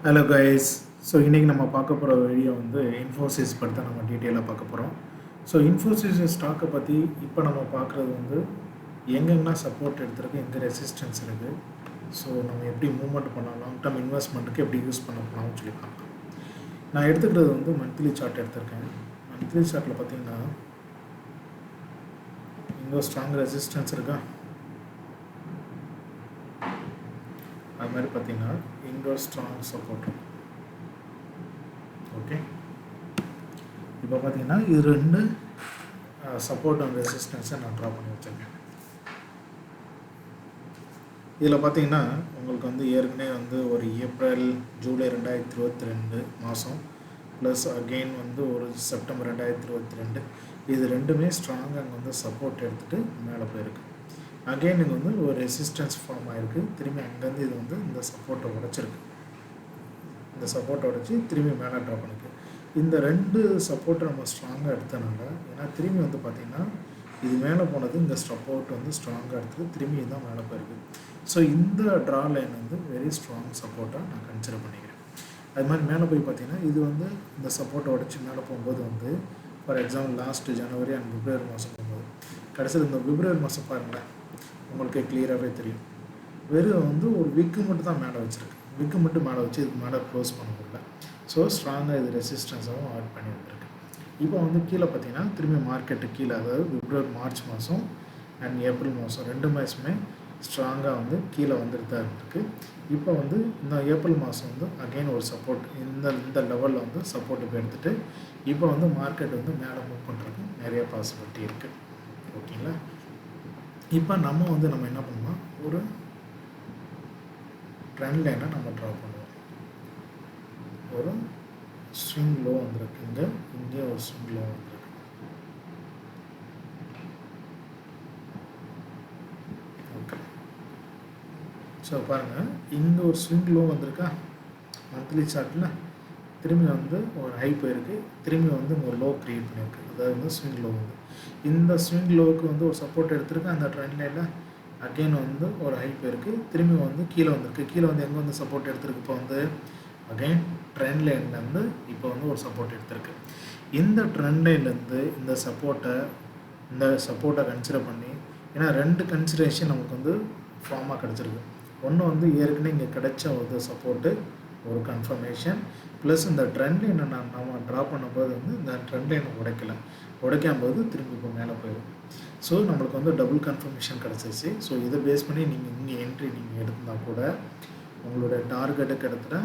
Hello guys. So இன்றைக்கி நம்ம பார்க்க போகிற வீடியோ வந்து இன்ஃபோசிஸ் பற்றி தான் நம்ம டீட்டெயிலாக பார்க்க போகிறோம். ஸோ இன்ஃபோசிஸ் ஸ்டாக்கை பற்றி இப்போ நம்ம பார்க்குறது வந்து எங்கெங்கன்னா சப்போர்ட் எடுத்துருக்கு, எங்கே ரெசிஸ்டன்ஸ் இருக்குது, ஸோ நம்ம எப்படி மூவ்மெண்ட் பண்ணலாம், லாங் டேர்ம் இன்வெஸ்ட்மெண்ட்டுக்கு எப்படி யூஸ் பண்ண போகலாம்னு சொல்லி பார்க்கலாம். நான் எடுத்துக்கிறது வந்து மந்த்லி சார்ட் எடுத்திருக்கேன். மந்த்லி சார்ட்டில் பார்த்தீங்கன்னா இங்கே ஸ்ட்ராங் ரெசிஸ்டன்ஸ் இருக்கா, அது மாதிரி பார்த்தீங்கன்னா இங்கே ஸ்ட்ராங் சப்போர்ட். ஓகே, இப்போ பார்த்தீங்கன்னா இது ரெண்டு சப்போர்ட் அண்ட் ரெசிஸ்டன்ஸை நான் ட்ரா பண்ணி வச்சுருக்கேன். இதில் பார்த்தீங்கன்னா உங்களுக்கு வந்து ஏற்கனவே வந்து ஒரு ஏப்ரல் ஜூலை 2022 மாதம் ப்ளஸ் அகெயின் வந்து ஒரு செப்டம்பர் 2022 இது ரெண்டுமே ஸ்ட்ராங்காக அங்கே வந்து சப்போர்ட் எடுத்துகிட்டு மேலே போயிருக்கு. அகெயின் இங்கே வந்து ஒரு ரெசிஸ்டன்ஸ் ஃபார்ம் ஆகிருக்கு. திரும்பி அங்கேருந்து இது வந்து இந்த சப்போர்ட்டை உடைச்சிருக்கு. இந்த சப்போர்ட்டை உடைச்சி திரும்பி மேலே ட்ரா பண்ணிருக்கு. இந்த ரெண்டு சப்போர்ட்டை நம்ம ஸ்ட்ராங்காக எடுத்தனால, ஏன்னா திரும்பி வந்து பார்த்திங்கன்னா இது மேலே போனது, இந்த சப்போர்ட் வந்து ஸ்ட்ராங்காக எடுத்து திரும்பி தான் மேலே போயிருக்கு. ஸோ இந்த ட்ரா லைன் வந்து வெரி ஸ்ட்ராங் சப்போர்ட்டாக நான் கன்சிடர் பண்ணிக்கிறேன். அது மாதிரி மேலே போய் பார்த்திங்கன்னா இது வந்து இந்த சப்போர்ட்டை உடச்சி மேலே போகும்போது வந்து for example last January and பிப்ரவரி மாதம் போகும்போது கடைசியில் இந்த பிப்ரவரி மாதம் பாருங்களேன், உங்களுக்கு கிளியராகவே தெரியும். வெறும் வந்து ஒரு விக்கு மட்டும் தான் மேலே வச்சுருக்கு. விக்கு மட்டும் மேலே வச்சு இதுக்கு மேலே க்ளோஸ் பண்ண முடியல. ஸோ ஸ்ட்ராங்காக இது ரெசிஸ்டன்ஸாகவும் ஆட் பண்ணி வந்திருக்கு. இப்போ வந்து கீழே பார்த்தீங்கன்னா திரும்பி மார்க்கெட்டு கீழே, அதாவது பிப்ரவரி மார்ச் மாதம் அண்ட் ஏப்ரல் மாதம் ரெண்டு மாதமே ஸ்ட்ராங்காக வந்து கீழே வந்துட்டு தான் இருந்திருக்கு. இப்போ வந்து இந்த ஏப்ரல் மாதம் வந்து அகெயின் ஒரு சப்போர்ட் இந்த லெவலில் வந்து சப்போர்ட் இப்போ எடுத்துகிட்டு இப்போ வந்து மார்க்கெட் வந்து மேலே மூவ் பண்ணுறதுக்கு நிறைய பாசிபிலிட்டி இருக்குது. ஓகேங்களா, இப்போ நம்ம என்ன பண்ணோம்னா ஒரு ட்ரெண்ட் லைனை நம்ம ட்ரா பண்ணுவோம். ஒரு ஸ்விங் லோ வந்திருக்கு, இங்கே ஒரு ஸ்விங் லோ வந்திருக்கு. ஓகே, ஸோ பாருங்கள், இங்கே ஒரு ஸ்விங் லோ வந்திருக்கா மந்த்லி சார்ட்டில். திரும்பி வந்து ஒரு ஹை போயிருக்கு, திரும்பி வந்து ஒரு லோ க்ரியேட் பண்ணியிருக்கு. அதாவது வந்து ஸ்விங் லோ வந்து இந்த ஸ்விங் லோவுக்கு வந்து ஒரு சப்போர்ட் எடுத்திருக்கு. அந்த ட்ரெண்ட் லைனில் அகெயின் வந்து ஒரு ஹை போயிருக்கு, திரும்பி வந்து கீழே வந்திருக்கு. கீழே வந்து எங்கே வந்து சப்போர்ட் எடுத்திருக்கு, இப்போ வந்து அகெயின் ட்ரெண்ட் லைன்லேருந்து இப்போ வந்து ஒரு சப்போர்ட் எடுத்திருக்கு. இந்த ட்ரெண்ட் லைன்லேருந்து இந்த சப்போர்ட்டை கன்சிடர் பண்ணி, ஏன்னா ரெண்டு கன்சிடரேஷன் நமக்கு வந்து ஃபார்மாக கிடச்சிருக்கு. ஒன்று வந்து ஏற்கனவே இங்கே கிடைச்ச ஒரு சப்போர்ட்டு, ஒரு கன்ஃபர்மேஷன், ப்ளஸ் இந்த ட்ரெண்ட் லைனை நம்ம ட்ரா பண்ணும்போது வந்து இந்த ட்ரெண்ட் லைனை உடைக்கும்போது திரும்பி இப்போ மேலே போயிடும். ஸோ நம்மளுக்கு வந்து டபுள் கன்ஃபர்மேஷன் கிடச்சிச்சு. ஸோ இதை பேஸ் பண்ணி நீங்கள் இங்கே என்ட்ரி நீங்கள் எடுத்தால் கூட உங்களோட டார்கெட்டுக்கு எடுத்துகிட்ட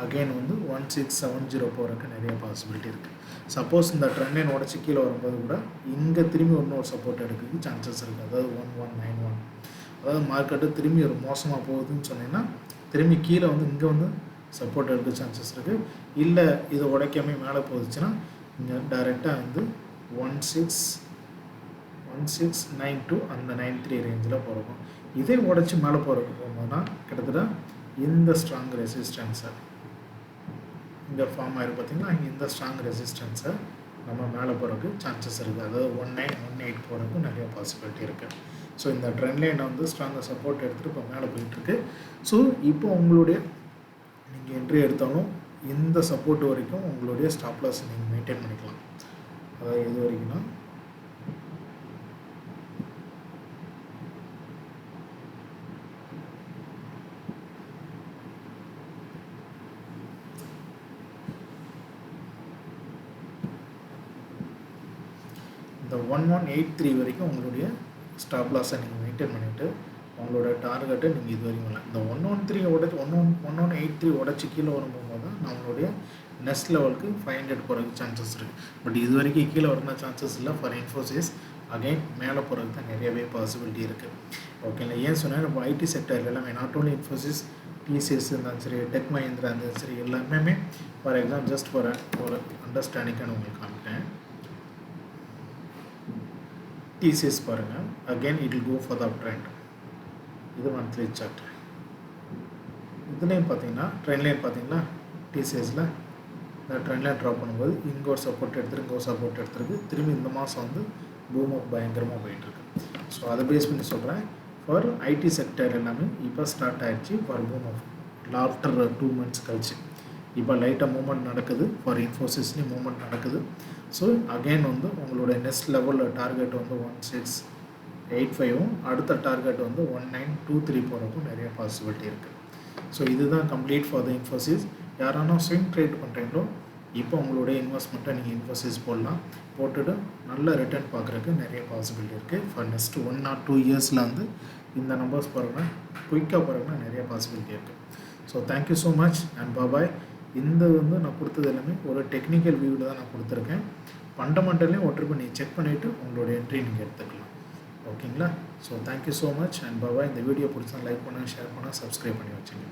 அகெயின் வந்து 1670 போகிறதுக்கு நிறைய பாசிபிலிட்டி இருக்குது. சப்போஸ் இந்த ட்ரெண்ட் லைன் உடச்சி கீழே வரும்போது கூட இங்கே திரும்பி இன்னொரு சப்போர்ட் எடுக்கிறதுக்கு சான்சஸ் இருக்குது. அதாவது 1191, அதாவது மார்க்கெட்டு திரும்பி ஒரு மோசமாக போகுதுன்னு சொன்னீங்கன்னா திரும்பி கீழே வந்து இங்கே வந்து சப்போர்ட் எடுக்க சான்சஸ் இருக்குது. இல்லை இது உடைக்காமே மேலே போகுதுச்சுன்னா இங்கே டைரெக்டாக வந்து 1692 அந்த 93 ரேஞ்சில் போகிறோம். இதே உடச்சி மேலே போகிறதுக்கு போகும்போதுனா கிட்டத்தட்ட இந்த ஸ்ட்ராங் ரெசிஸ்டன்ஸை இங்கே ஃபார்ம் ஆகிருக்கு பார்த்திங்கன்னா, இந்த ஸ்ட்ராங் ரெசிஸ்டன்ஸை நம்ம மேலே போகிறதுக்கு சான்சஸ் இருக்குது. அதாவது 1918 போகிறதுக்கு நிறைய பாசிபிலிட்டி இருக்குது. ஸோ இந்த ட்ரெண்ட் லைனை வந்து ஸ்ட்ராங்காக சப்போர்ட் எடுத்துகிட்டு இப்போ மேலே போயிட்டுருக்கு. ஸோ இப்போ உங்களுடைய நீங்கள் என்ட்ரி எடுத்தாலும் இந்த சப்போர்ட் வரைக்கும் உங்களுடைய ஸ்டாப் லாஸ் நீங்கள் மெயின்டைன் பண்ணிக்கலாம். அதாவது எது வரைக்கும்னா இந்த 1183 வரைக்கும் உங்களுடைய ஸ்டாப் லாஸை நீங்கள் மெயின்டைன் பண்ணிவிட்டு உங்களோட டார்கெட்டை நீங்கள் இது வரைக்கும் வரலாம். இந்த 1183 உடச்சி கீழே வரும்போது தான் நம்மளுடைய நெக்ஸ்ட் லெவலுக்கு 500 போகிறதுக்கு சான்சஸ் இருக்குது. பட் இது வரைக்கும் கீழே வரனா சான்சஸ் இல்லை. ஃபார் இன்ஃபோசிஸ் அகெயின் மேலே போகிறதுக்கு தான் நிறையவே பாசிபிலிட்டி இருக்குது. ஓகேங்களா, ஏன் சொன்னால் நம்ம ஐடி செக்டர் எல்லாமே நாட் ஓன்லி இன்ஃபோசிஸ், டிசிஎஸ் இருந்தாலும் சரி, டெக் மஹிந்திரா இருந்தாலும் சரி, எல்லாமே ஃபார் எக்ஸாம்பிள் ஜஸ்ட் ஃபார் ஒரு அண்டர்ஸ்டாண்டிங்கான உங்களுக்கு காமிட்டேன். டிசிஎஸ் பாருங்கள், again it will go for the trend. இது மந்த்லி சார்ட். இதுலேயும் பார்த்தீங்கன்னா ட்ரெண்ட் லைன் பார்த்தீங்கன்னா டிசிஎஸில் இந்த ட்ரெண்ட் லைன் ட்ராப் பண்ணும்போது இங்கே ஒரு சப்போர்ட் எடுத்துருக்கு, இங்கே ஒரு சப்போர்ட் எடுத்துருக்கு. திரும்பி இந்த மாதம் வந்து பூம் அப் பயங்கரமாக போயிட்டுருக்கு. ஸோ அதை பேஸ் பண்ணி சொல்கிறேன். ஃபார் ஐடி செக்டர் எல்லாமே இப்போ ஸ்டார்ட் ஆகிடுச்சு for boom up after 2 months கழிச்சு. இப்போ லைட்டாக மூவ்மெண்ட் நடக்குது. ஃபார் இன்ஃபோசிஸ்லேயும் மூவ்மெண்ட் நடக்குது. ஸோ அகெயின் வந்து உங்களுடைய நெக்ஸ்ட் லெவலில் டார்கெட் வந்து 1685ம் அடுத்த டார்கெட் வந்து 1923 போகிறதுக்கும் நிறைய பாசிபிலிட்டி இருக்குது. ஸோ இதுதான் கம்ப்ளீட் ஃபார் த இன்ஃபோசிஸ். யாரானா ஸ்விங் ட்ரேட் பண்ணுறீங்களோ இப்போ உங்களுடைய இன்வெஸ்ட்மெண்ட்டை நீங்கள் இன்ஃபோசிஸ் போடலாம். போட்டுட்டு நல்ல ரிட்டர்ன் பார்க்குறதுக்கு நிறைய பாசிபிலிட்டி இருக்குது. ஃபார் நெக்ஸ்ட் 1 or 2 இயர்ஸில் வந்து இந்த நம்பர்ஸ் பாருங்கன்னா குயிக்காக பாருங்கன்னா நிறைய பாசிபிலிட்டி இருக்குது. So thank you so much and பாய். இந்த வந்து நான் கொடுத்தது எல்லாமே ஒரு டெக்னிக்கல் வியூவில் தான் நான் கொடுத்துருக்கேன். ஃபண்டமெண்டலையும் ஒருத்தர் பண்ணி செக் பண்ணிவிட்டு உங்களோட என்ட்ரி நீங்கள் எடுத்துக்கலாம். ஓகேங்களா? So thank you so much and பாய். இந்த வீடியோ பிடிச்சா லைக் பண்ணுங்கள், ஷேர் பண்ணுங்கள், சப்ஸ்கிரைப் பண்ணி வச்சுங்க.